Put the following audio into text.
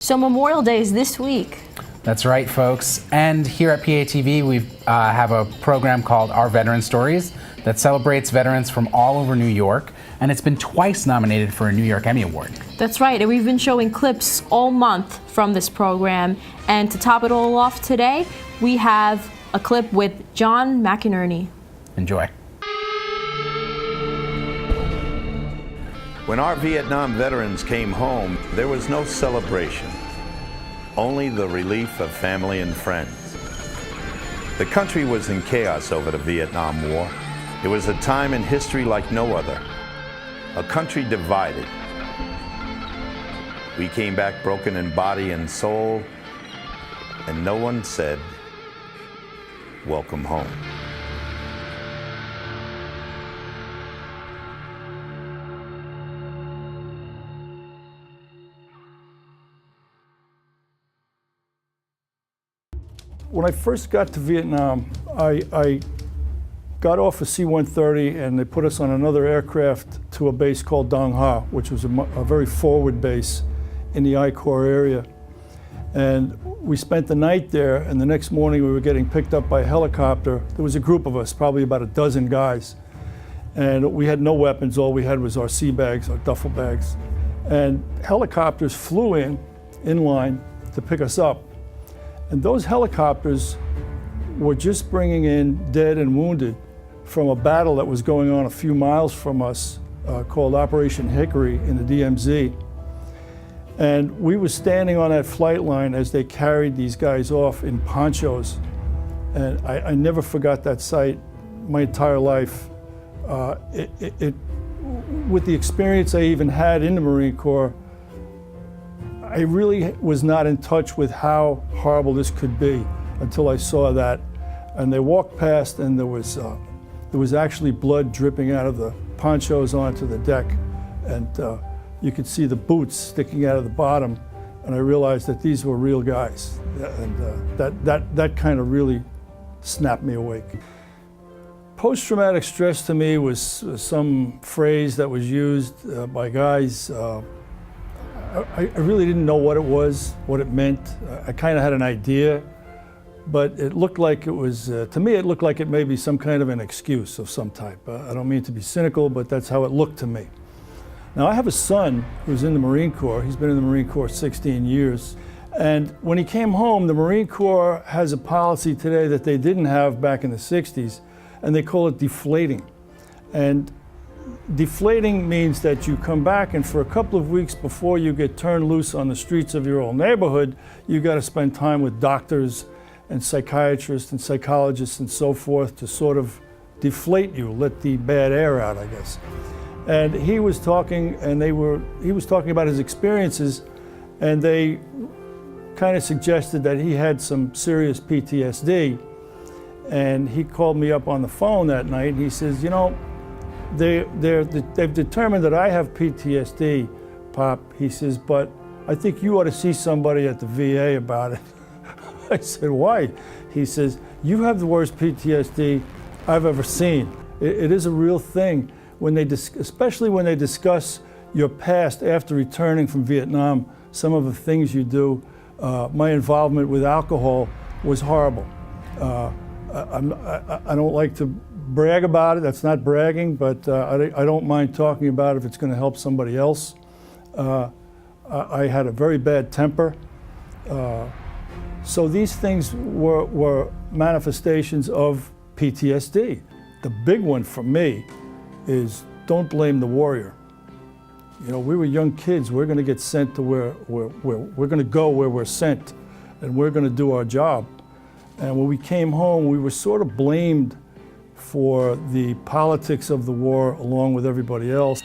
So Memorial Day is this week. That's right, folks. And here at PATV, we have a program called Our Veteran Stories that celebrates veterans from all over New York. And it's been twice nominated for a New York Emmy Award. That's right. And we've been showing clips all month from this program. And to top it all off today, we have a clip with John McInerney. Enjoy. When our Vietnam veterans came home, there was no celebration, only the relief of family and friends. The country was in chaos over the Vietnam War. It was a time in history like no other, a country divided. We came back broken in body and soul, and no one said, "Welcome home." When I first got to Vietnam, I got off a C-130 and they put us on another aircraft to a base called Dong Ha, which was a very forward base in the WWII Corps area. And we spent the night there, and the next morning we were getting picked up by a helicopter. There was a group of us, probably about a dozen guys. And we had no weapons, all we had was our sea bags, our duffel bags. And helicopters flew in line to pick us up. And those helicopters were just bringing in dead and wounded from a battle that was going on a few miles from us called Operation Hickory in the DMZ. And we were standing on that flight line as they carried these guys off in ponchos. And I never forgot that sight my entire life. With the experience I even had in the Marine Corps, I really was not in touch with how horrible this could be until I saw that. And they walked past, and there was actually blood dripping out of the ponchos onto the deck. And you could see the boots sticking out of the bottom. And I realized that these were real guys. And that kind of really snapped me awake. Post-traumatic stress to me was some phrase that was used by guys. I really didn't know what it was, what it meant. I kind of had an idea, but it looked like it was, to me, it looked like it may be some kind of an excuse of some type. I don't mean to be cynical, but that's how it looked to me. Now, I have a son who's in the Marine Corps. He's been in the Marine Corps 16 years. And when he came home, the Marine Corps has a policy today that they didn't have back in the 60s, and they call it deflating. And deflating means that you come back, and for a couple of weeks before you get turned loose on the streets of your old neighborhood, you got to spend time with doctors and psychiatrists and psychologists and so forth to sort of deflate you, let the bad air out, I guess. And he was talking, and he was talking about his experiences, and they kind of suggested that he had some serious PTSD. And he called me up on the phone that night, and he says, "You know, they've determined that I have PTSD, Pop." He says, "But I think you ought to see somebody at the VA about it." I said, "Why?" He says, "You have the worst PTSD I've ever seen. It is a real thing. Especially when they discuss your past after returning from Vietnam, some of the things you do. My involvement with alcohol was horrible. I don't like to brag about it. That's not bragging, but I don't mind talking about it if it's going to help somebody else. I had a very bad temper. So these things were manifestations of PTSD. The big one for me is don't blame the warrior. You know, we were young kids. We're going to get sent to where we're going to go where we're sent, and we're going to do our job. And when we came home, we were sort of blamed for the politics of the war along with everybody else.